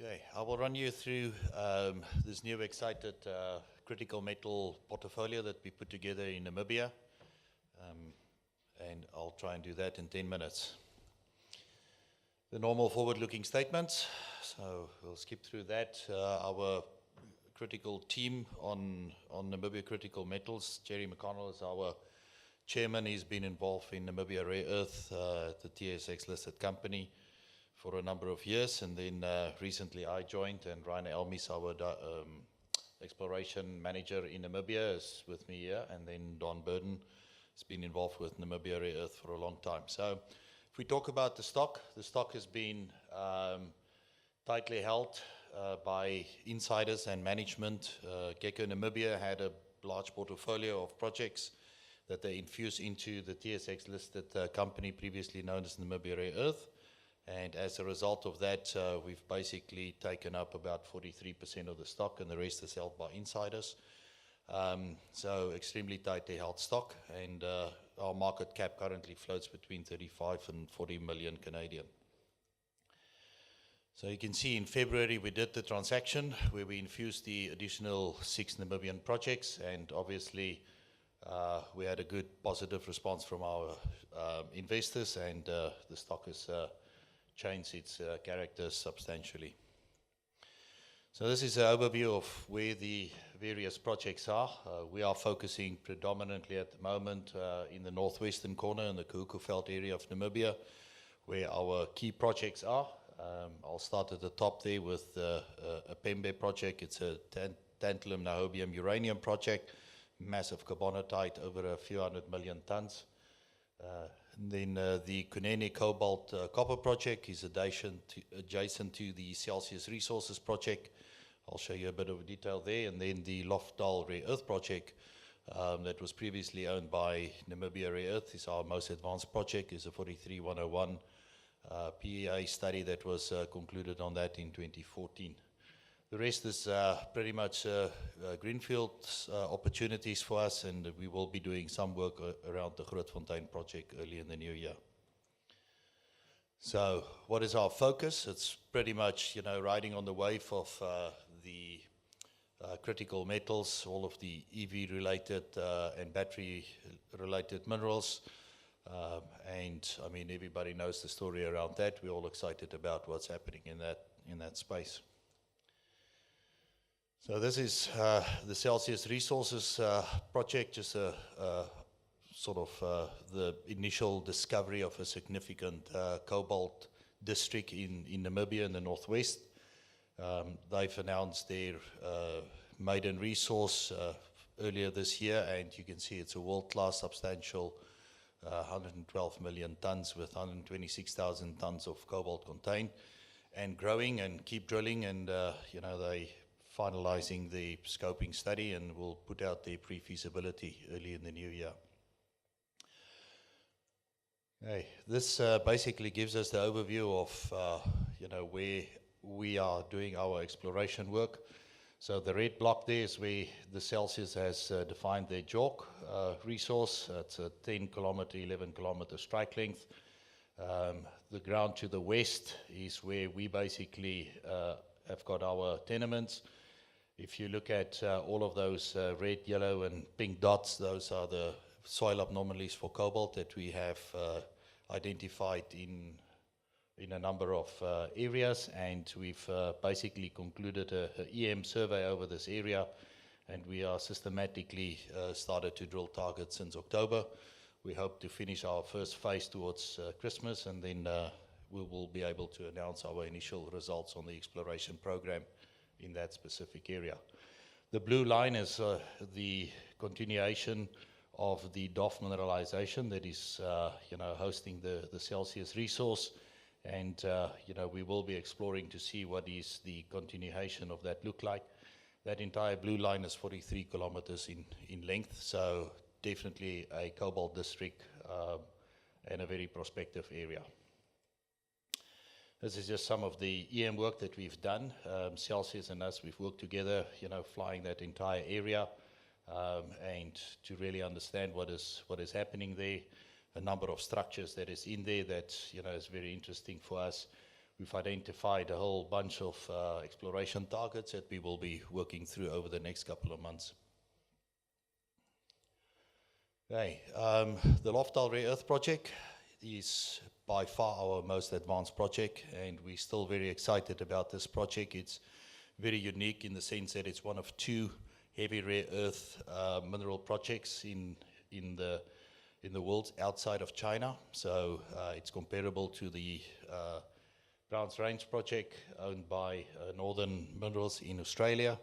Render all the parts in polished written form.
Okay, I will run you through this new excited critical metal portfolio that we put together in Namibia, and I'll try and do that in 10 minutes. The normal forward-looking statements, so we'll skip through that. Our critical team on Namibia Critical Metals, Jerry McConnell is our chairman. He's been involved in Namibia Rare Earth, the TSX-listed company, for a number of years, and then recently I joined, and Ryan Elmis, our exploration manager in Namibia, is with me here, and then Don Burden has been involved with Namibia Rare Earth for a long time. So if we talk about the stock has been tightly held by insiders and management. Gecko Namibia had a large portfolio of projects that they infused into the TSX-listed company previously known as Namibia Rare Earth. And as a result of that, we've basically taken up about 43% of the stock, and the rest is held by insiders. So extremely tightly held stock, and our market cap currently floats between 35 and 40 million Canadian. So you can see in February we did the transaction where we infused the additional 6 Namibian projects, and obviously we had a good positive response from our investors, and the stock has changed its character substantially. So this is an overview of where the various projects are. We are focusing predominantly at the moment in the northwestern corner in the Keukenveld area of Namibia, where our key projects are. I'll start at the top there with a Pembe project. It's a Tantalum Niobium uranium project, massive carbonatite, over a few 100 million tons. And then the Kunene Cobalt Copper project is adjacent to the Celsius Resources project. I'll show you a bit of detail there. And then the Lofdal Rare Earth project that was previously owned by Namibia Rare Earth is our most advanced project. It's a 43101 PEA study that was concluded on that in 2014. The rest is pretty much greenfield opportunities for us, and we will be doing some work around the Grootfontein project early in the new year. So what is our focus? It's pretty much, riding on the wave of the critical metals, all of the EV-related and battery-related minerals. And I mean, everybody knows the story around that. We're all excited about what's happening in that space. So this is the Celsius Resources project, just sort of the initial discovery of a significant cobalt district in Namibia in the northwest. They've announced their maiden resource earlier this year, and you can see it's a world-class substantial 112 million tons with 126,000 tons of cobalt contained, and growing, and keep drilling, and they finalizing the scoping study, and we'll put out the pre-feasibility early in the new year. Okay, this basically gives us the overview of where we are doing our exploration work. So the red block there is where the Celsius has defined their JORC resource. It's a 10 kilometer, 11 kilometer strike length. The ground to the west is where we basically have got our tenements. If you look at all of those red, yellow, and pink dots, those are the soil abnormalities for cobalt that we have identified in a number of areas, and we've basically concluded a EM survey over this area, and we are systematically started to drill targets since October. We hope to finish our first phase towards Christmas, and then we will be able to announce our initial results on the exploration program in that specific area. The blue line is the continuation of the DOF mineralization that is hosting the Celsius resource, and we will be exploring to see what is the continuation of that look like. That entire blue line is 43 kilometers in length, so definitely a cobalt district and a very prospective area. This is just some of the EM work that we've done. Celsius and us, we've worked together, flying that entire area, and to really understand what is happening there. A number of structures that is in there that is very interesting for us. we've identified a whole bunch of exploration targets that we will be working through over the next couple of months. Okay, the Lofdal Rare Earth Project is by far our most advanced project, and we're still very excited about this project. It's very unique in the sense that it's one of two heavy rare earth mineral projects in the world outside of China. So it's comparable to the Browns Range project owned by Northern Minerals in Australia,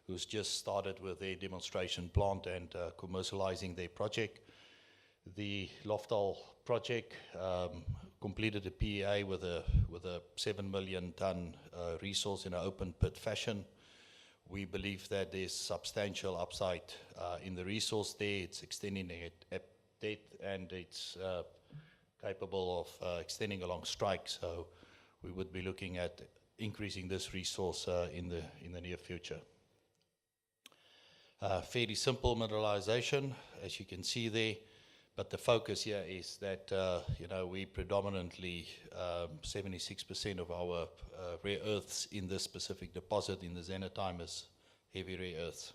who's just started with their demonstration plant and commercializing their project. The Lofdal project completed a PEA with a 7 million ton resource in an open pit fashion. We believe that there's substantial upside in the resource there. It's extending it at depth, and it's capable of extending along strike. So we would be looking at increasing this resource in the near future. Fairly simple mineralization, as you can see there. But the focus here is that, we predominantly, 76% of our rare earths in this specific deposit in the xenotime is heavy rare earths.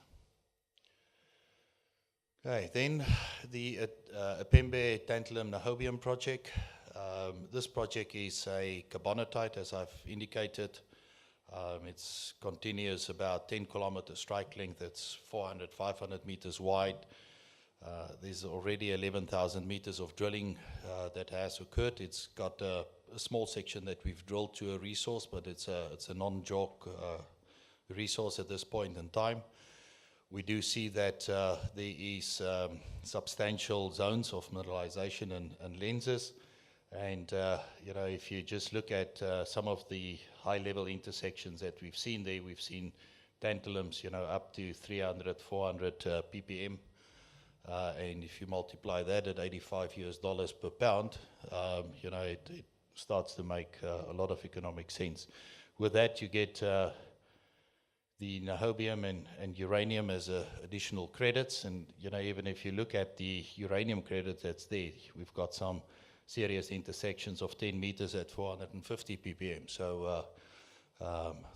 Okay, then the Apembe Tantalum Niobium project. This project is a carbonatite, as I've indicated. It's continuous, about 10 kilometer strike length. It's 400, 500 meters wide. There's already 11,000 meters of drilling that has occurred. It's got a small section that we've drilled to a resource, but it's a non-JORC resource at this point in time. We do see that there is substantial zones of mineralization and lenses. And, if you just look at some of the high-level intersections that we've seen there, we've seen tantalums, up to 300, 400 ppm. And if you multiply that at $85 per pound, it starts to make a lot of economic sense. With that, you get the niobium and uranium as additional credits. And, even if you look at the uranium credit that's there, we've got some serious intersections of 10 meters at 450 ppm. So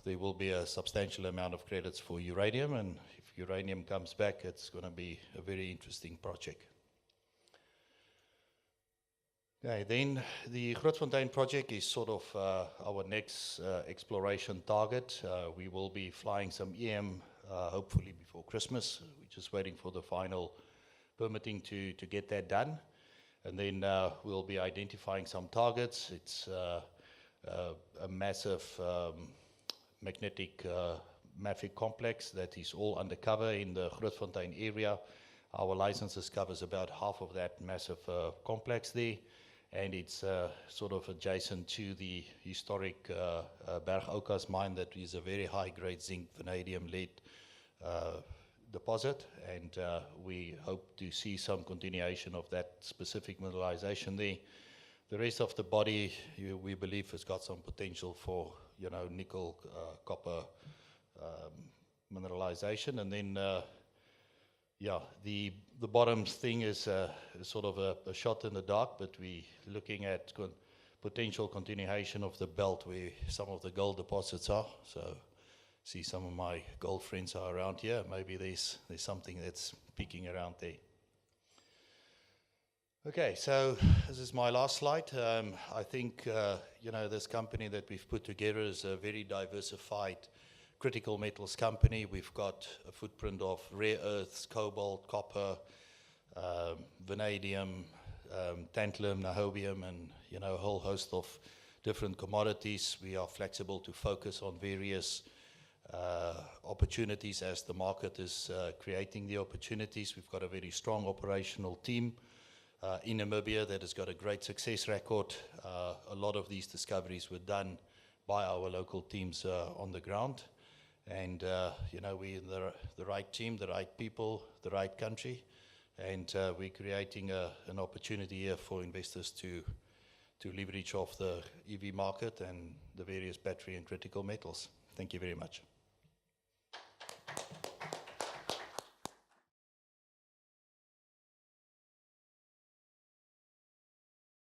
there will be a substantial amount of credits for uranium, and if uranium comes back, it's going to be a very interesting project. Okay, then the Grootfontein project is sort of our next exploration target. We will be flying some EM hopefully before Christmas. We're just waiting for the final permitting to get that done. And then we'll be identifying some targets. It's a massive magnetic mafic complex that is all undercover in the Grootfontein area. Our licenses covers about half of that massive complex there. And it's sort of adjacent to the historic Bergaukas mine that is a very high-grade zinc, vanadium, lead deposit. And we hope to see some continuation of that specific mineralization there. The rest of the body, we believe, has got some potential for, nickel, copper mineralization. And then, the bottom thing is sort of a shot in the dark, but we're looking at potential continuation of the belt where some of the gold deposits are. So, see some of my gold friends are around here. Maybe there's something that's peeking around there. Okay, so this is my last slide. I think, this company that we've put together is a very diversified critical metals company. We've got a footprint of rare earths, cobalt, copper, vanadium, tantalum, niobium, and, a whole host of different commodities. We are flexible to focus on various opportunities as the market is creating the opportunities. We've got a very strong operational team in Namibia that has got a great success record. A lot of these discoveries were done by our local teams on the ground. And, we're in the right team, the right people, the right country. And we're creating an opportunity here for investors to leverage off the EV market and the various battery and critical metals. Thank you very much.